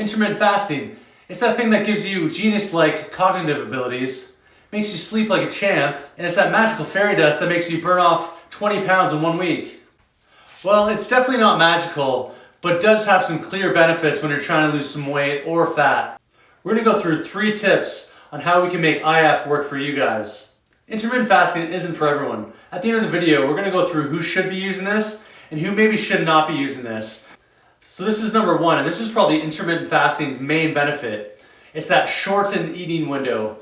Intermittent fasting. It's that thing that gives you genius-like cognitive abilities, makes you sleep like a champ, and it's that magical fairy dust that makes you burn off 20 pounds in 1 week. Well, it's definitely not magical, but does have some clear benefits when you're trying to lose some weight or fat. We're going to go through 3 tips on how we can make IF work for you guys. Intermittent fasting isn't for everyone. At the end of the video, we're going to go through who should be using this and who maybe should not be using this. So this is number 1, and this is probably intermittent fasting's main benefit. It's that shortened eating window.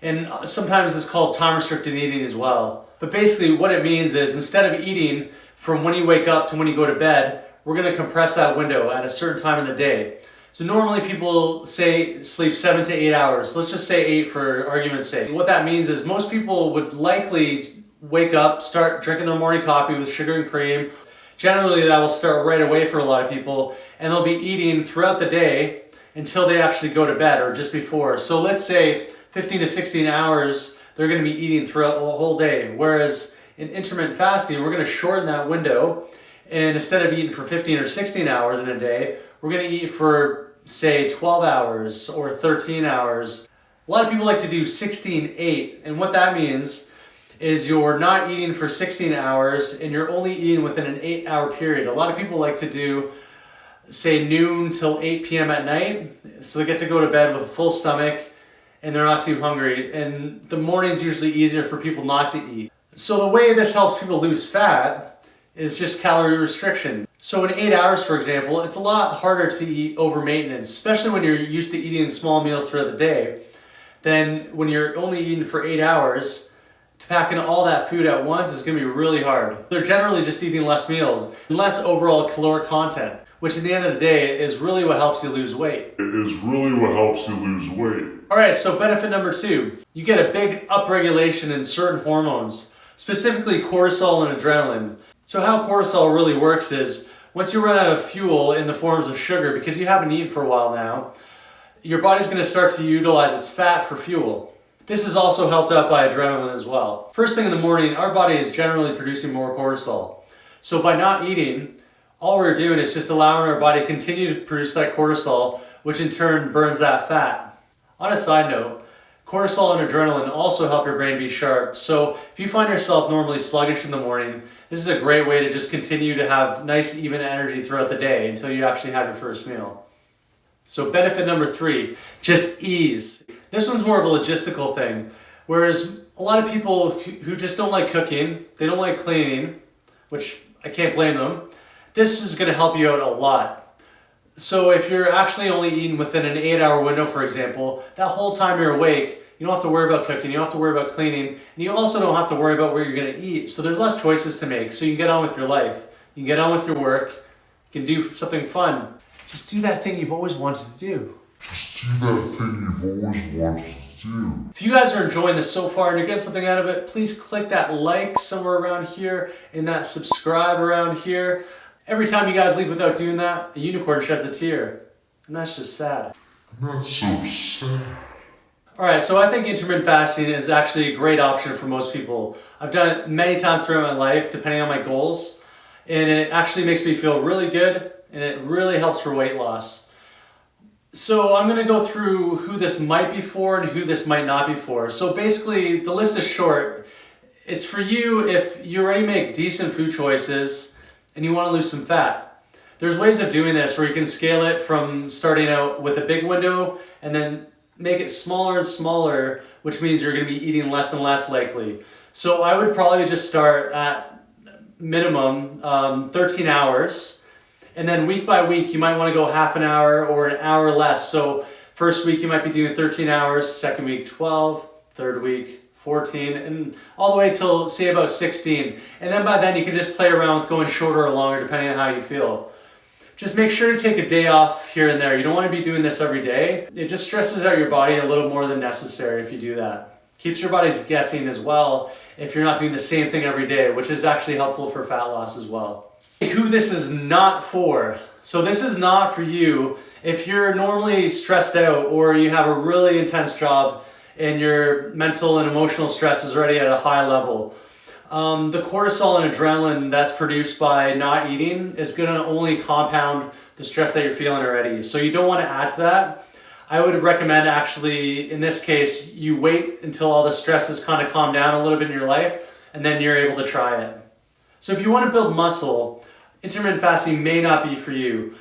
And sometimes it's called time-restricted eating as well. But basically what it means is instead of eating from when you wake up to when you go to bed, we're going to compress that window at a certain time in the day. So normally people say sleep 7 to 8 hours. Let's just say 8 for argument's sake. What that means is most people would likely wake up, start drinking their morning coffee with sugar and cream. Generally that will start right away for a lot of people, and they'll be eating throughout the day until they actually go to bed or just before. So let's say 15 to 16 hours they're going to be eating throughout the whole day. Whereas in intermittent fasting, we're going to shorten that window, and instead of eating for 15 or 16 hours in a day, we're going to eat for say 12 hours or 13 hours. A lot of people like to do 16-8, and what that means is you're not eating for 16 hours and you're only eating within an 8-hour period. A lot of people like to do say noon till 8 p.m. at night, so they get to go to bed with a full stomach and they're not too hungry, and the morning's usually easier for people not to eat. So the way this helps people lose fat is just calorie restriction. So in 8 hours, for example, it's a lot harder to eat over maintenance, especially when you're used to eating small meals throughout the day. Then when you're only eating for 8 hours, to pack in all that food at once is going to be really hard. They're generally just eating less meals and less overall caloric content, which at the end of the day is really what helps you lose weight. Alright, so benefit number 2. You get a big upregulation in certain hormones, specifically cortisol and adrenaline. So how cortisol really works is, once you run out of fuel in the forms of sugar, because you haven't eaten for a while now, your body's going to start to utilize its fat for fuel. This is also helped out by adrenaline as well. First thing in the morning, our body is generally producing more cortisol. So by not eating, all we're doing is just allowing our body to continue to produce that cortisol, which in turn burns that fat. On a side note, cortisol and adrenaline also help your brain be sharp. So if you find yourself normally sluggish in the morning, this is a great way to just continue to have nice even energy throughout the day until you actually have your first meal. So benefit number 3, just ease. This one's more of a logistical thing. Whereas a lot of people who just don't like cooking, they don't like cleaning, which I can't blame them, this is going to help you out a lot. So if you're actually only eating within an 8-hour window, for example, that whole time you're awake, you don't have to worry about cooking, you don't have to worry about cleaning, and you also don't have to worry about where you're going to eat. So there's less choices to make, so you can get on with your life. You can get on with your work, you can do something fun. Just do that thing you've always wanted to do. If you guys are enjoying this so far and you're getting something out of it, please click that like somewhere around here and that subscribe around here. Every time you guys leave without doing that, a unicorn sheds a tear. And that's just sad. Alright, so I think intermittent fasting is actually a great option for most people. I've done it many times throughout my life, depending on my goals. And it actually makes me feel really good, and it really helps for weight loss. So I'm going to go through who this might be for and who this might not be for. So basically, the list is short. It's for you if you already make decent food choices and you want to lose some fat. There's ways of doing this where you can scale it from starting out with a big window and then make it smaller and smaller, which means you're going to be eating less and less likely. So I would probably just start at minimum 13 hours. And then week by week, you might want to go half an hour or an hour less. So first week, you might be doing 13 hours, second week, 12, third week, 14, and all the way till, say, about 16. And then by then, you can just play around with going shorter or longer, depending on how you feel. Just make sure to take a day off here and there. You don't want to be doing this every day. It just stresses out your body a little more than necessary if you do that. Keeps your body guessing as well if you're not doing the same thing every day, which is actually helpful for fat loss as well. Who this is not for. So this is not for you if you're normally stressed out or you have a really intense job and your mental and emotional stress is already at a high level. The cortisol and adrenaline that's produced by not eating is going to only compound the stress that you're feeling already. So you don't want to add to that. I would recommend actually, in this case, you wait until all the stress has kind of calmed down a little bit in your life, and then you're able to try it. So if you want to build muscle, intermittent fasting may not be for you.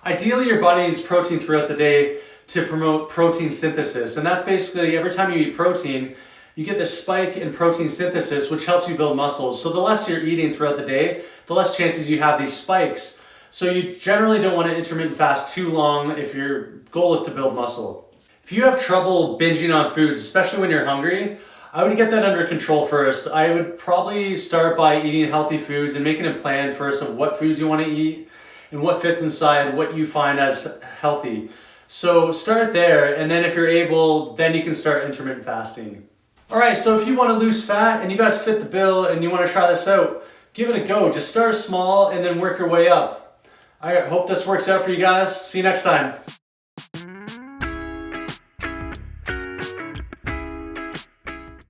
Ideally, your body needs protein throughout the day to promote protein synthesis. And that's basically every time you eat protein, you get this spike in protein synthesis, which helps you build muscles. So the less you're eating throughout the day, the less chances you have these spikes. So you generally don't want to intermittent fast too long if your goal is to build muscle. If you have trouble binging on foods, especially when you're hungry, I would get that under control first. I would probably start by eating healthy foods and making a plan first of what foods you want to eat and what fits inside what you find as healthy. So start there, and then if you're able, then you can start intermittent fasting. All right, so if you want to lose fat and you guys fit the bill and you want to try this out, give it a go. Just start small and then work your way up. I hope this works out for you guys. See you next time.